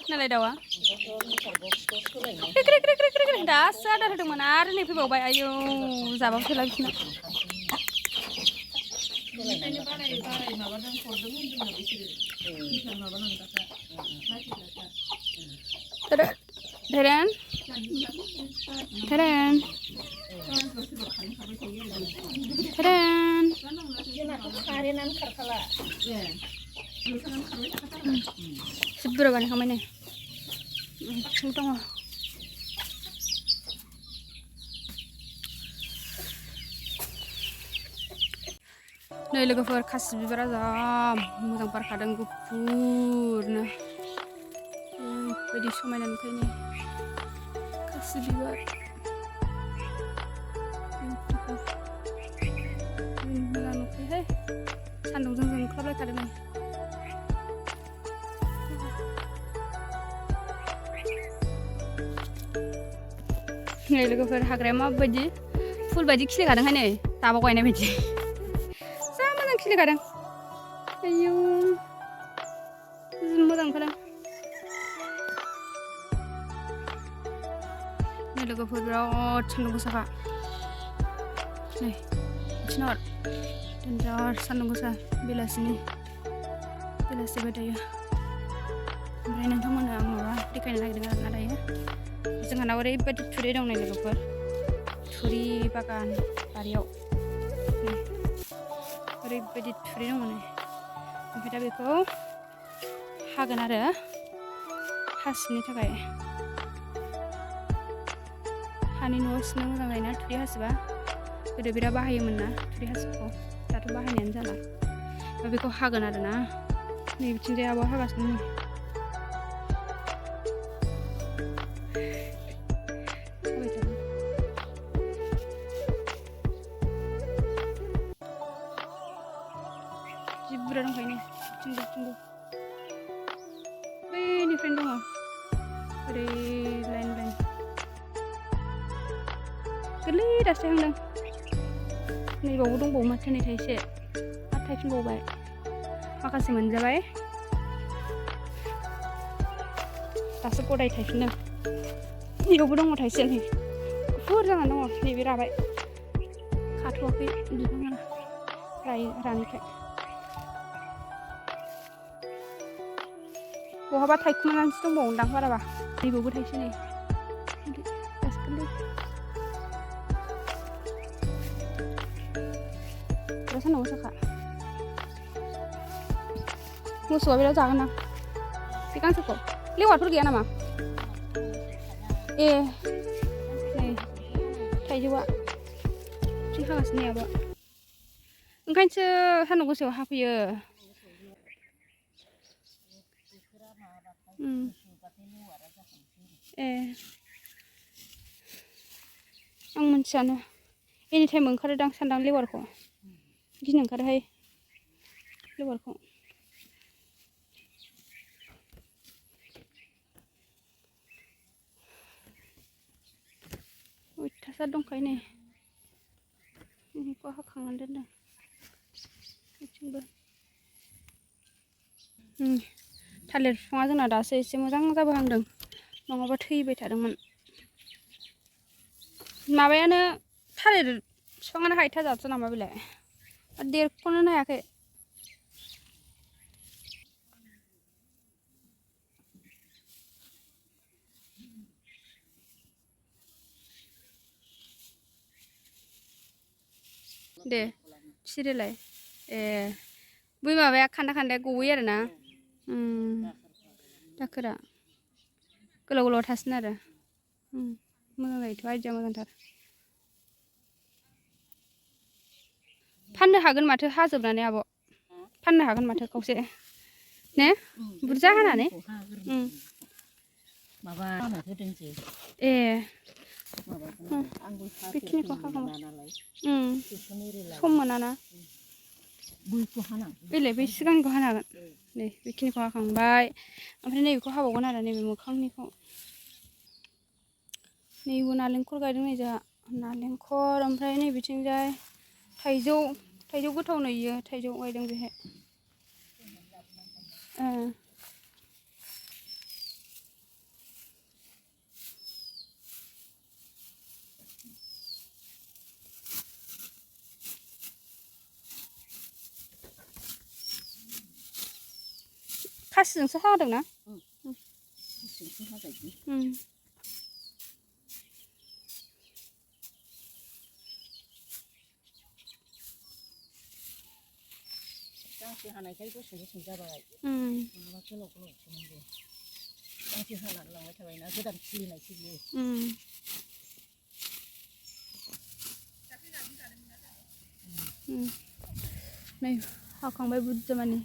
नालाय दाउआ दासो आदार होदोंमोन आरो नै फैबावबाय आयौ जाबाबो थोला बिसोरना Theren Theren Theren seberapa banyak kamu ini? Tunggu. नै लोगोफोर खासि बिबारा जा मोजां बारखादों गुफुरनो ओरैबायदि समायना नुखायो खासि बिबार मोजां नुखायोहाय सान्दुंजों जोंख्लाबलायखादों नै नै लोगोफोर हाग्राया माबायदि फुल बायदि खिलिखादोंहाय नै दाबा गायनाय बायदि जा मोजां खिलिखादों आयौ मोजां ओंखारदों नै लोगोफोर बिराद सान्दुं गोसाखा नै बिथिं हर देन्जार सान्दुं गोसा बेलासि बायदायो ओमफ्राय नोंथांमोना माबा देखायनो नागिरदों आरोना दायो जोंहानाव ओरैबायदि थुरि दं नै लोगोफोर थुरि बागान बारियाव ओरैबायदि थुरि दङ नै ओमफ्राय दा बेखौ हागोन आरो हासिबनि थाखाय हानि न'आव सिबनो मोजां जायोना थुरि हासिबा गोदो बिराद बाहायोमोन ना थुरि हासिबखौ दाथ' बाहायनायानो जाला बेखौ हागोन आरोना नै बिथिंजाय आब'आ हागासिनो नै जि बुरजा दंखायो नै बिथिंबो बैनिफ्रायनो दङ ओरै लाइन गोरलै दासो थांदों नैबावबो दंबावो माथो नै थाइसे आरो थायफिनबावबाय माखासे मोनजाबाय दासो गदाय थायफिनदों नैबावबो दङ थाइसे नै गुफुर जानानै दङ नैबे राबाय खाथ'वाखै बिफाङा रानिखाय बहाबा थायखुमानानैसो दंबावोदां बाराबा नैबावबो थाइसे नै दासो गोरलै सान्दुं गोसाखा मोसौआ बिराद जागोन ना बे गांसोखौ लेवारफोर गैया नामा ए नै थाइजौआ बिथिं हागासिनो नै आब'आ ओंखायनोसो सान्दुं गोसायाव हाफैयो ए आं मिथियानो एनि टाइम ओंखारोदां सानदां लेवारखौ गिनो ओंखारोहाय लेवारखौ अयथासार दंखायो नै बेखौ हाखांनानै दोनदों बिथिंबो थालिर बिफाङा जोंना दासो एसे मोजां जाबोहांदों नङाबा थैबाय थादोंमोन माबायानो थालिर बिफाङानो हायथाजाबसो नामा बेलाय देरख'नोनो हायाखै दे सिरिलाय ए बै माबाया खान्दा गयो आरोना दाखोरा गोलाव थासिन आरो मोजां जायोथ' आइडिया मोजांथार फाननो हागोन माथो हाजोबनानै आब' फाननो हागोन माथो खावसे ने बुरजा हानानै माबा होदों जे ए आंबो बेखिनिखौ हाखांबाय सम मोनाना बेलाय बै सिगांनिखौ हानो हागोन नै बेखिनिखौ हाखांबाय ओमफ्राय नैबेखौ हाबावगोन आरो नैबे मोखांनिखौ नैबो नालेंखर गायदों नै जोंहा नालेंखर ओमफ्राय नैबिथिंजाय थाइजौ गोथाव नुयो थाइजौ गायदों बेहाय खासिजोंसो हादोंना? खासिजोंसो हाजायो। गांसे हानायखाय गुसुं गुसुं जाबाय। नङाबा गोलाव गोलावसोमोन बे। गांसे हानानै लांबाय थाबायना गोदान खिलिनायसो बियो। नै हाखांबाय बुरजा मानि।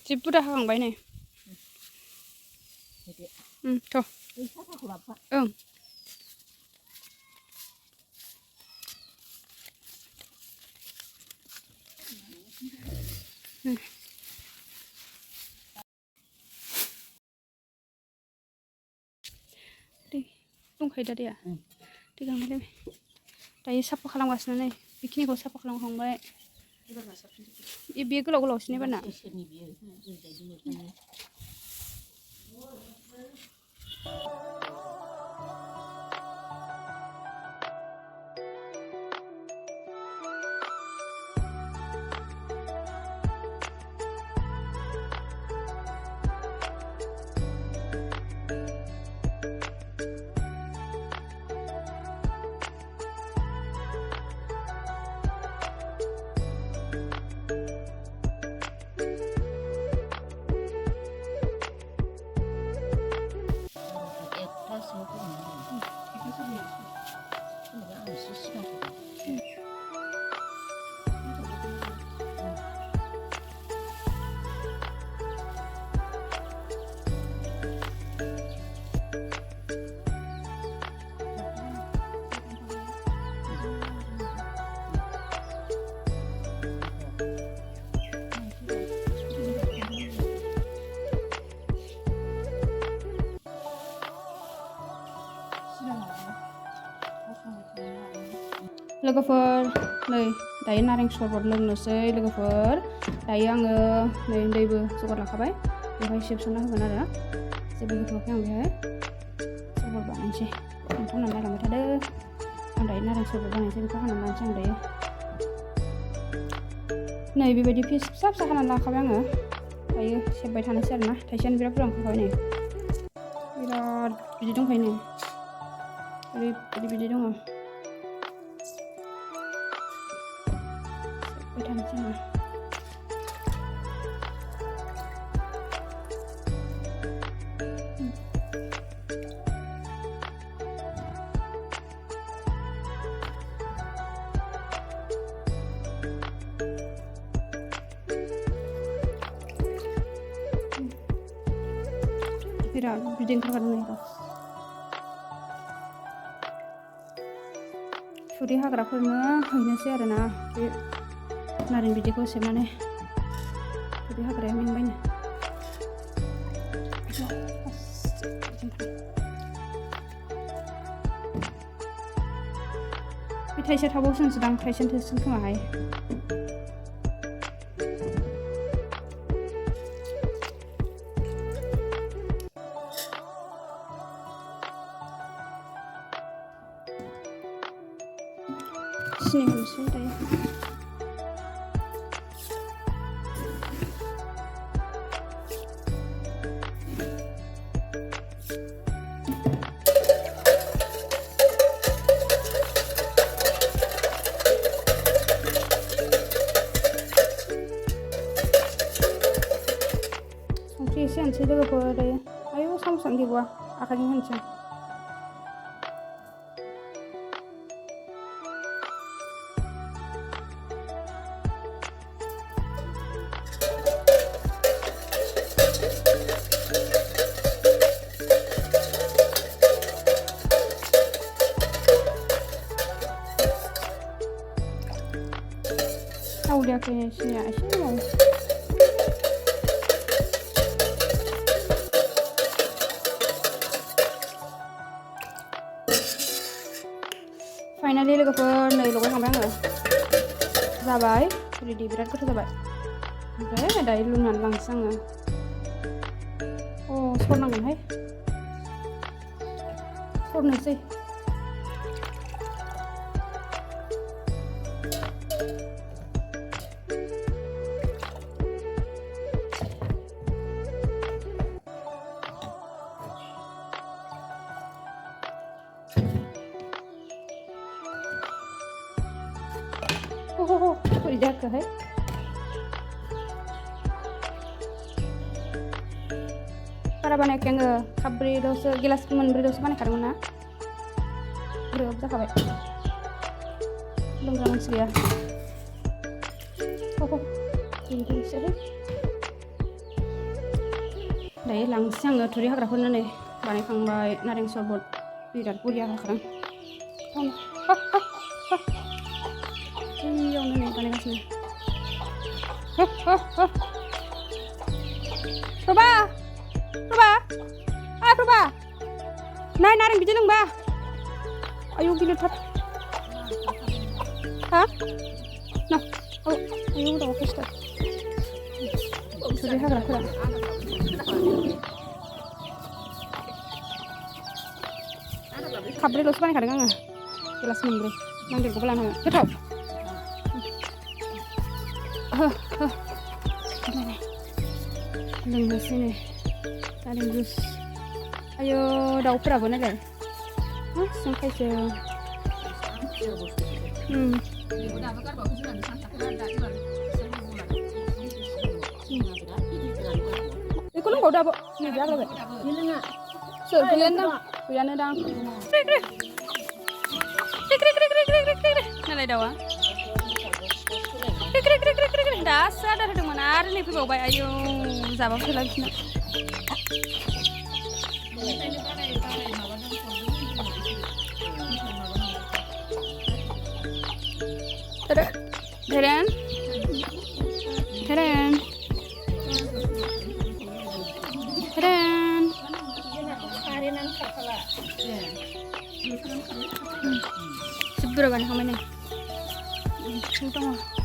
जि बुरजा हाखांबाय नै। थ' बै साफाखौ लाबोफा। ओं। दै दंखायो दा दैया? दै गांनायलाय दायो साफा खालामगासिनो नै बेखिनिखौ साफा खालामखांबाय। बे गोलाव गोलावसिन एबारना। इसोरनि बियो ओरैबायदि मोखांनि। लोगोफोर नै दायो नारें सरबत लोंनोसै लोगोफोर। दायो आङो नै दैबो जगार लाखाबाय बेवहाय सेबसनना होगोन आरो जेबो होथ'वाखै आं बेहाय सरबत बानायनोसै। नोंथांमोना नायलांबाय थादो। आं दायो नारें सरबत बानायनोसै बेखौ हानानै लानोसै आं दायो। नै बेबायदि पिस फिसा फिसा हानानै लाखाबाय आङो। दायो सेबबाय थानोसै आरोना। थाइसेयानो बिराद बुरजा ओंखारबाय नै। बिराद बिदि दंखायो नै। ओरैबायदि बिदि दङ। सेबबाय थानोसै आङो। बिराद बिदै ओंखारगारदों नै र'। थुरि हाग्राफोरनो हैनोसै आरोना बे नारें बिदैखौ सेबनानै। थुरि हाग्राया मेंबायनो। बे थाइसे थाबावसोनसैदां थाइसेनो थोसिगोन खोमाहाय। सिनि होनोसै दायो। संख्रि एसे होनोसै लोगोफोर दायो। आयौ साम'सानो गैबावा आखाइजों होनोसै आं। गौलियाखै सिनिया एसे दङ फाइनालि लोगोफोर नै लगायखांबाय आङो जाबाय रेडि बिराद गोथाव जाबाय ओमफ्राय दायो लुनानै लांसै आङो सरनांगोनहाय सरनोसै बोरै जाखोहाय बारा बानायाखै आङो खाब्रैल'सो गिलास मोनब्रैल'सो बानायखादोंमोन ना ग्रोब जाखाबाय लोंग्रा मानसि गैया बिदिसोहाय दायो लांसै आङो थुरि हाग्राफोरनो नै बानायखांबाय नारें सरबत बिराद बरिया होखादों बैयावनो नै बानायगासिनो प्रभा प्रभा नाय नारें बिदै लोंबा आयौ गिलिरथार हा ना आयौ दाउआ खस्थ' थुरि हाग्राफोरा खाब्रैल'सो बानायखादों आङो गिलास मोनब्रै नांदेरगौबा लानो हागोन गोथाव लोंनोसै नै नारें जुस आयौ दाउफोराबो नायलाय हारसिं खायसो बेखौ लोंबाव दाबो नैबे आग्लायबाय सोर गैयानो दां नालाय दाउआ दासो आदार होदोंमोन आरो नै फैबावबाय आयौ जाबाबो थोला बिसोरना Heren seberapa nih kamarnya? Dong.